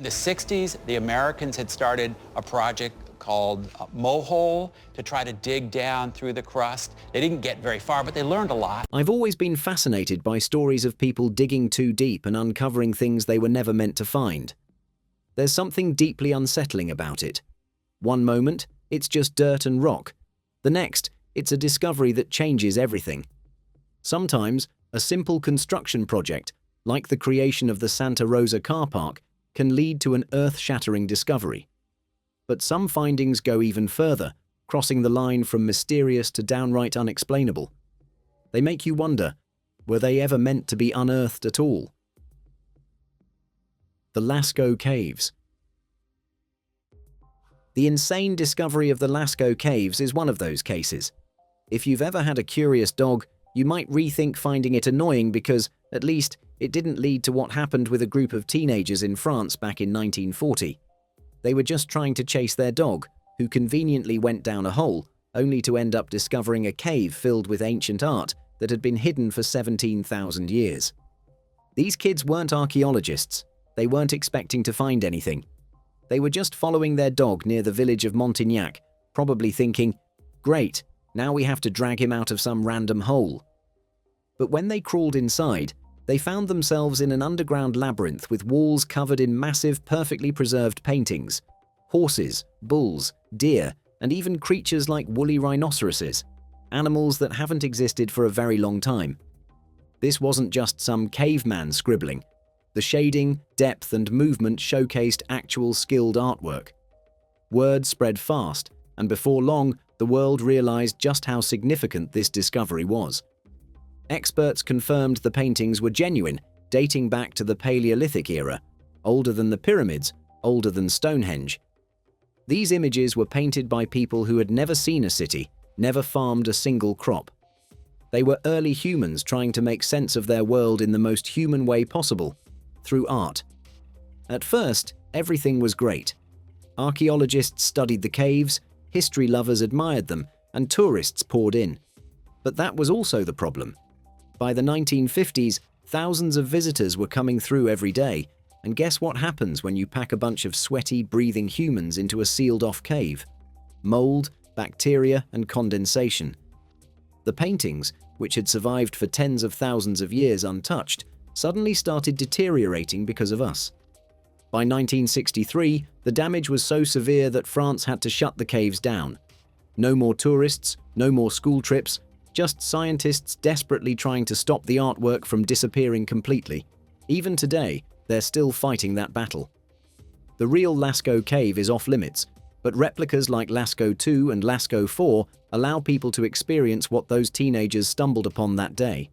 In the 60s, the Americans had started a project called Borehole to try to dig down through the crust. They didn't get very far, but they learned a lot. I've always been fascinated by stories of people digging too deep and uncovering things they were never meant to find. There's something deeply unsettling about it. One moment, it's just dirt and rock. The next, it's a discovery that changes everything. Sometimes, a simple construction project, like the creation of the Santa Rosa car park, can lead to an earth-shattering discovery. But some findings go even further, crossing the line from mysterious to downright unexplainable. They make you wonder, were they ever meant to be unearthed at all? The Lascaux Caves. The insane discovery of the Lascaux Caves is one of those cases. If you've ever had a curious dog, you might rethink finding it annoying because, at least, it didn't lead to what happened with a group of teenagers in France back in 1940. They were just trying to chase their dog, who conveniently went down a hole, only to end up discovering a cave filled with ancient art that had been hidden for 17,000 years. These kids weren't archaeologists. They weren't expecting to find anything. They were just following their dog near the village of Montignac, probably thinking, "Great, now we have to drag him out of some random hole." But when they crawled inside, they found themselves in an underground labyrinth with walls covered in massive, perfectly preserved paintings. Horses, bulls, deer, and even creatures like woolly rhinoceroses, animals that haven't existed for a very long time. This wasn't just some caveman scribbling. The shading, depth, and movement showcased actual skilled artwork. Word spread fast, and before long, the world realized just how significant this discovery was. Experts confirmed the paintings were genuine, dating back to the Paleolithic era, older than the pyramids, older than Stonehenge. These images were painted by people who had never seen a city, never farmed a single crop. They were early humans trying to make sense of their world in the most human way possible, through art. At first, everything was great. Archaeologists studied the caves, history lovers admired them, and tourists poured in. But that was also the problem. By the 1950s, thousands of visitors were coming through every day, and guess what happens when you pack a bunch of sweaty, breathing humans into a sealed-off cave? Mold, bacteria, and condensation. The paintings, which had survived for tens of thousands of years untouched, suddenly started deteriorating because of us. By 1963, the damage was so severe that France had to shut the caves down. No more tourists, no more school trips, just scientists desperately trying to stop the artwork from disappearing completely. Even today, they're still fighting that battle. The real Lascaux Cave is off-limits, but replicas like Lascaux 2 and Lascaux 4 allow people to experience what those teenagers stumbled upon that day.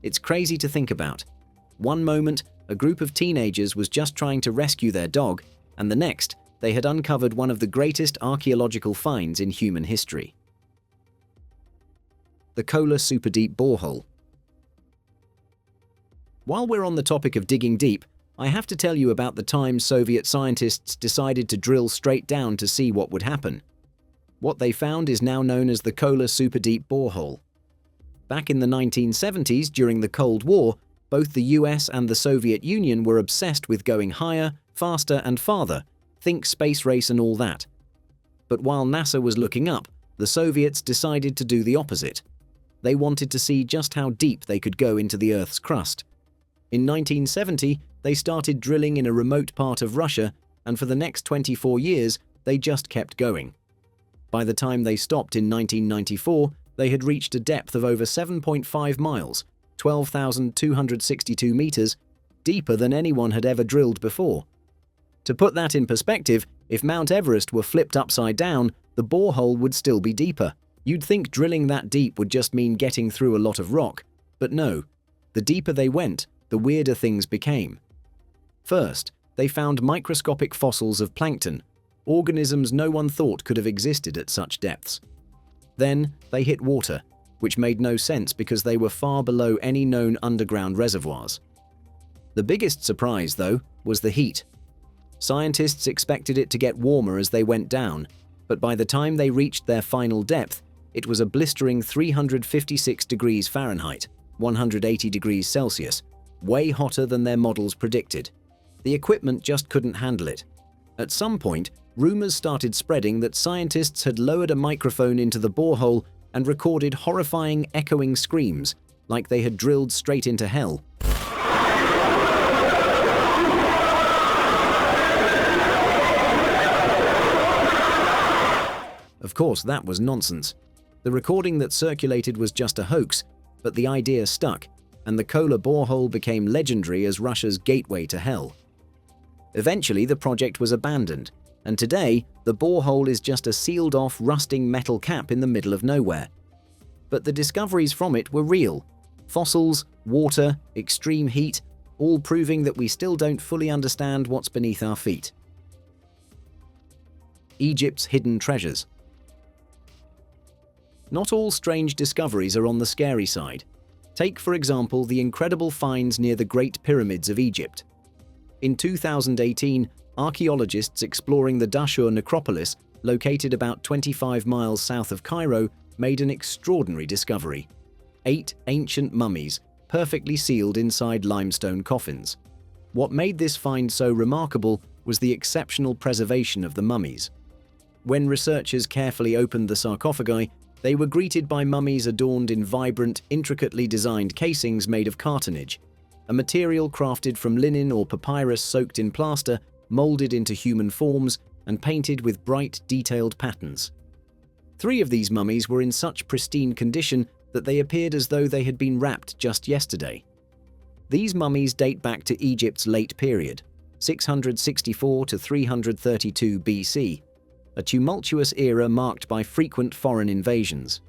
It's crazy to think about. One moment, a group of teenagers was just trying to rescue their dog, and the next, they had uncovered one of the greatest archaeological finds in human history. The Kola Superdeep Borehole. While we're on the topic of digging deep, I have to tell you about the time Soviet scientists decided to drill straight down to see what would happen. What they found is now known as the Kola Superdeep Borehole. Back in the 1970s, during the Cold War, both the US and the Soviet Union were obsessed with going higher, faster, and farther, think space race and all that. But while NASA was looking up, the Soviets decided to do the opposite. They wanted to see just how deep they could go into the Earth's crust. In 1970, they started drilling in a remote part of Russia, and for the next 24 years, they just kept going. By the time they stopped in 1994, they had reached a depth of over 7.5 miles, 12,262 meters, deeper than anyone had ever drilled before. To put that in perspective, if Mount Everest were flipped upside down, the borehole would still be deeper. You'd think drilling that deep would just mean getting through a lot of rock, but no. The deeper they went, the weirder things became. First, they found microscopic fossils of plankton, organisms no one thought could have existed at such depths. Then, they hit water, which made no sense because they were far below any known underground reservoirs. The biggest surprise, though, was the heat. Scientists expected it to get warmer as they went down, but by the time they reached their final depth, it was a blistering 356 degrees Fahrenheit, 180 degrees Celsius, way hotter than their models predicted. The equipment just couldn't handle it. At some point, rumors started spreading that scientists had lowered a microphone into the borehole and recorded horrifying, echoing screams, like they had drilled straight into hell. Of course, that was nonsense. The recording that circulated was just a hoax, but the idea stuck, and the Kola borehole became legendary as Russia's gateway to hell. Eventually, the project was abandoned, and today, the borehole is just a sealed-off, rusting metal cap in the middle of nowhere. But the discoveries from it were real. Fossils, water, extreme heat, all proving that we still don't fully understand what's beneath our feet. Egypt's hidden treasures. Not all strange discoveries are on the scary side. Take, for example, the incredible finds near the Great Pyramids of Egypt. In 2018, archaeologists exploring the Dashur necropolis, located about 25 miles south of Cairo, made an extraordinary discovery. 8 ancient mummies, perfectly sealed inside limestone coffins. What made this find so remarkable was the exceptional preservation of the mummies. When researchers carefully opened the sarcophagi, they were greeted by mummies adorned in vibrant, intricately designed casings made of cartonnage, a material crafted from linen or papyrus soaked in plaster, molded into human forms, and painted with bright, detailed patterns. 3 of these mummies were in such pristine condition that they appeared as though they had been wrapped just yesterday. These mummies date back to Egypt's late period, 664 to 332 BC, a tumultuous era marked by frequent foreign invasions.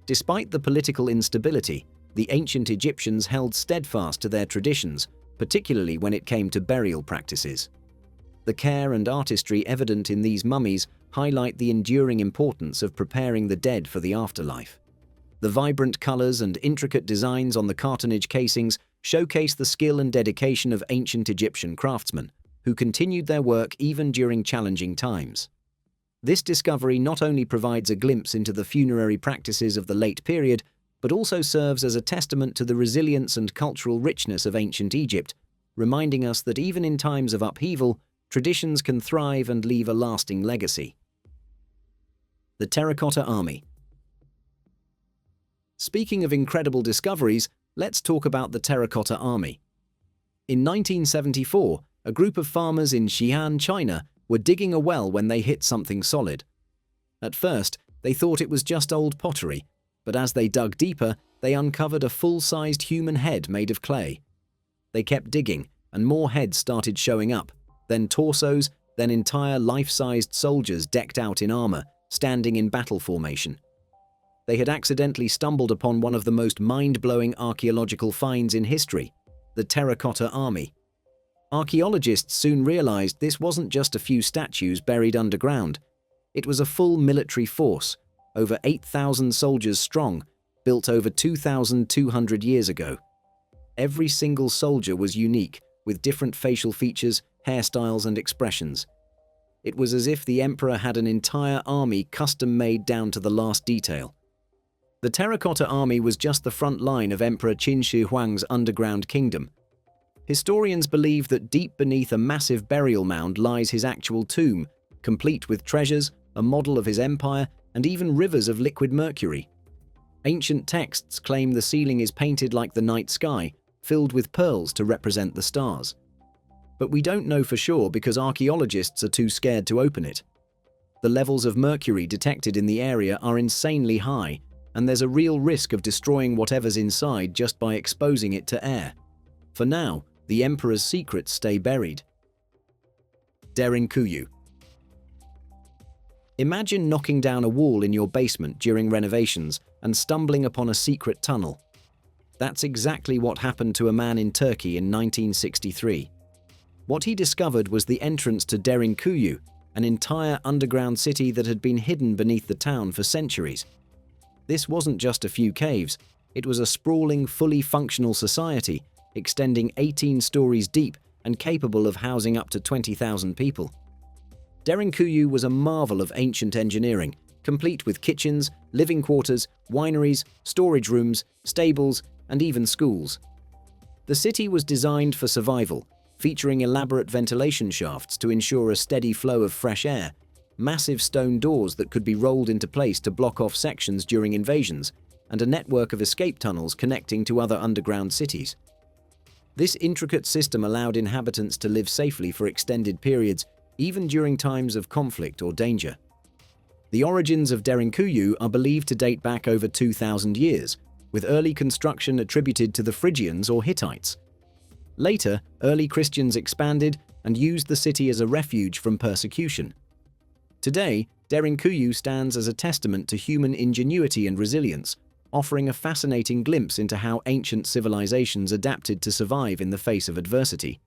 Despite the political instability, the ancient Egyptians held steadfast to their traditions, particularly when it came to burial practices. The care and artistry evident in these mummies highlight the enduring importance of preparing the dead for the afterlife. The vibrant colors and intricate designs on the cartonnage casings showcase the skill and dedication of ancient Egyptian craftsmen, who continued their work even during challenging times. This discovery not only provides a glimpse into the funerary practices of the late period, but also serves as a testament to the resilience and cultural richness of ancient Egypt, reminding us that even in times of upheaval, traditions can thrive and leave a lasting legacy. The Terracotta Army. Speaking of incredible discoveries, let's talk about the Terracotta Army. In 1974, a group of farmers in Xi'an, China, were digging a well when they hit something solid. At first, they thought it was just old pottery, but as they dug deeper, they uncovered a full-sized human head made of clay. They kept digging, and more heads started showing up, then torsos, then entire life-sized soldiers decked out in armor, standing in battle formation. They had accidentally stumbled upon one of the most mind-blowing archaeological finds in history, the Terracotta Army. Archaeologists soon realized this wasn't just a few statues buried underground. It was a full military force, over 8,000 soldiers strong, built over 2,200 years ago. Every single soldier was unique, with different facial features, hairstyles, and expressions. It was as if the emperor had an entire army custom-made down to the last detail. The Terracotta Army was just the front line of Emperor Qin Shi Huang's underground kingdom. Historians believe that deep beneath a massive burial mound lies his actual tomb, complete with treasures, a model of his empire, and even rivers of liquid mercury. Ancient texts claim the ceiling is painted like the night sky, filled with pearls to represent the stars. But we don't know for sure because archaeologists are too scared to open it. The levels of mercury detected in the area are insanely high, and there's a real risk of destroying whatever's inside just by exposing it to air. For now, the emperor's secrets stay buried. Derinkuyu. Imagine knocking down a wall in your basement during renovations and stumbling upon a secret tunnel. That's exactly what happened to a man in Turkey in 1963. What he discovered was the entrance to Derinkuyu, an entire underground city that had been hidden beneath the town for centuries. This wasn't just a few caves, it was a sprawling, fully functional society, extending 18 stories deep and capable of housing up to 20,000 people. Derinkuyu was a marvel of ancient engineering, complete with kitchens, living quarters, wineries, storage rooms, stables, and even schools. The city was designed for survival, featuring elaborate ventilation shafts to ensure a steady flow of fresh air, massive stone doors that could be rolled into place to block off sections during invasions, and a network of escape tunnels connecting to other underground cities. This intricate system allowed inhabitants to live safely for extended periods, even during times of conflict or danger. The origins of Derinkuyu are believed to date back over 2,000 years, with early construction attributed to the Phrygians or Hittites. Later, early Christians expanded and used the city as a refuge from persecution. Today, Derinkuyu stands as a testament to human ingenuity and resilience, offering a fascinating glimpse into how ancient civilizations adapted to survive in the face of adversity.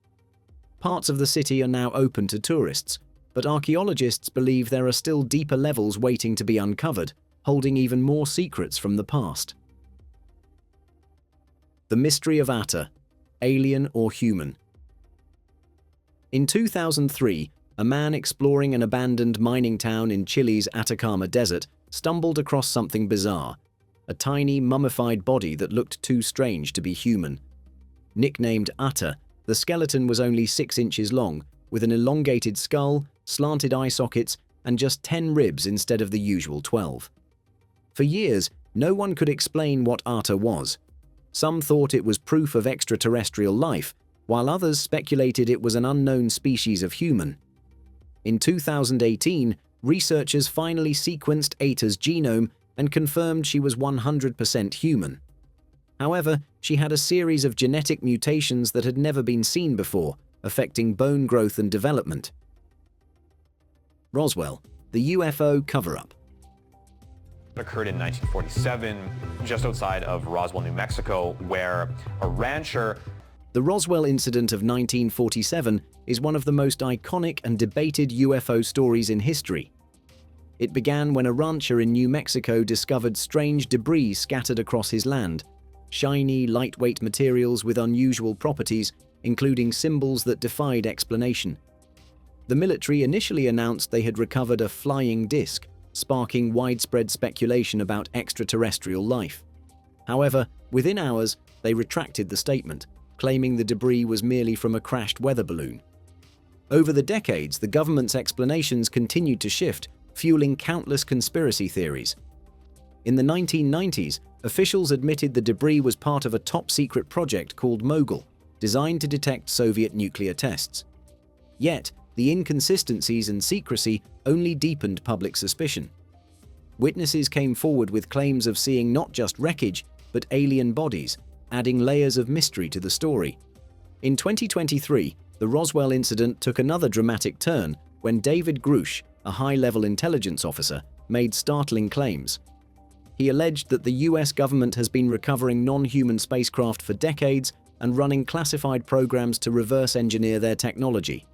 Parts of the city are now open to tourists, but archaeologists believe there are still deeper levels waiting to be uncovered, holding even more secrets from the past. The mystery of Ata, alien or human. In 2003, a man exploring an abandoned mining town in Chile's Atacama desert stumbled across something bizarre, a tiny mummified body that looked too strange to be human. Nicknamed Ata, the skeleton was only 6 inches long, with an elongated skull, slanted eye sockets, and just 10 ribs instead of the usual 12. For years, no one could explain what Ata was. Some thought it was proof of extraterrestrial life, while others speculated it was an unknown species of human. In 2018, researchers finally sequenced Ata's genome and confirmed she was 100% human. However, she had a series of genetic mutations that had never been seen before, affecting bone growth and development. Roswell, the UFO cover-up. It occurred in 1947, just outside of Roswell, New Mexico, where a rancher... The Roswell incident of 1947 is one of the most iconic and debated UFO stories in history. It began when a rancher in New Mexico discovered strange debris scattered across his land, shiny, lightweight materials with unusual properties, including symbols that defied explanation. The military initially announced they had recovered a flying disc, sparking widespread speculation about extraterrestrial life. However, within hours, they retracted the statement, claiming the debris was merely from a crashed weather balloon. Over the decades, the government's explanations continued to shift, fueling countless conspiracy theories. In the 1990s, officials admitted the debris was part of a top-secret project called Mogul, designed to detect Soviet nuclear tests. Yet, the inconsistencies and secrecy only deepened public suspicion. Witnesses came forward with claims of seeing not just wreckage, but alien bodies, adding layers of mystery to the story. In 2023, the Roswell incident took another dramatic turn when David Grush, a high-level intelligence officer, made startling claims. He alleged that the US government has been recovering non-human spacecraft for decades and running classified programs to reverse engineer their technology.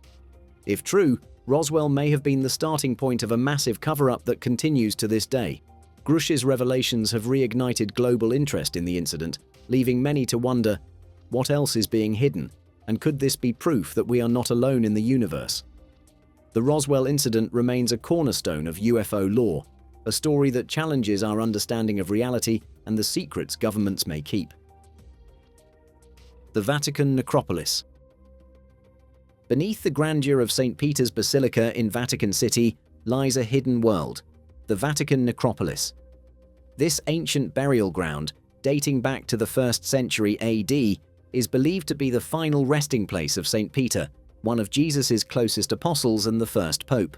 If true, Roswell may have been the starting point of a massive cover-up that continues to this day. Grush's revelations have reignited global interest in the incident, leaving many to wonder, what else is being hidden, and could this be proof that we are not alone in the universe? The Roswell incident remains a cornerstone of UFO lore, a story that challenges our understanding of reality and the secrets governments may keep. The Vatican necropolis. Beneath the grandeur of St. Peter's Basilica in Vatican City lies a hidden world, the Vatican necropolis. This ancient burial ground, dating back to the 1st century AD, is believed to be the final resting place of St. Peter, one of Jesus' closest apostles and the first pope.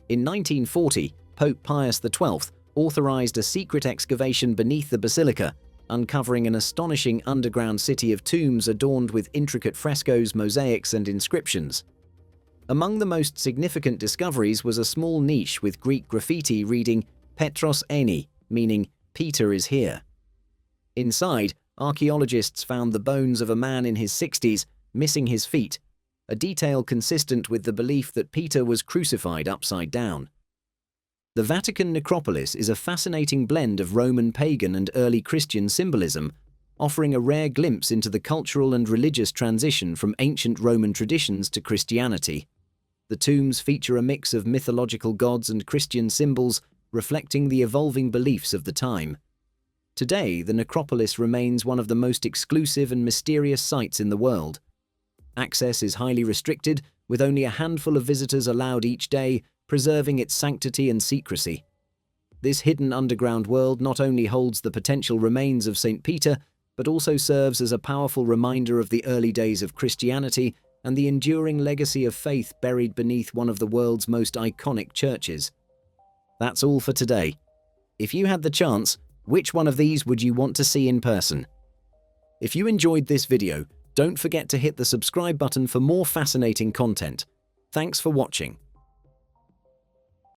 In 1940, Pope Pius XII authorized a secret excavation beneath the basilica, uncovering an astonishing underground city of tombs adorned with intricate frescoes, mosaics, and inscriptions. Among the most significant discoveries was a small niche with Greek graffiti reading Petros Eni, meaning Peter is here. Inside, archaeologists found the bones of a man in his 60s, missing his feet, a detail consistent with the belief that Peter was crucified upside down. The Vatican necropolis is a fascinating blend of Roman pagan and early Christian symbolism, offering a rare glimpse into the cultural and religious transition from ancient Roman traditions to Christianity. The tombs feature a mix of mythological gods and Christian symbols, reflecting the evolving beliefs of the time. Today, the necropolis remains one of the most exclusive and mysterious sites in the world. Access is highly restricted, with only a handful of visitors allowed each day, preserving its sanctity and secrecy. This hidden underground world not only holds the potential remains of St. Peter, but also serves as a powerful reminder of the early days of Christianity and the enduring legacy of faith buried beneath one of the world's most iconic churches. That's all for today. If you had the chance, which one of these would you want to see in person? If you enjoyed this video, don't forget to hit the subscribe button for more fascinating content. Thanks for watching.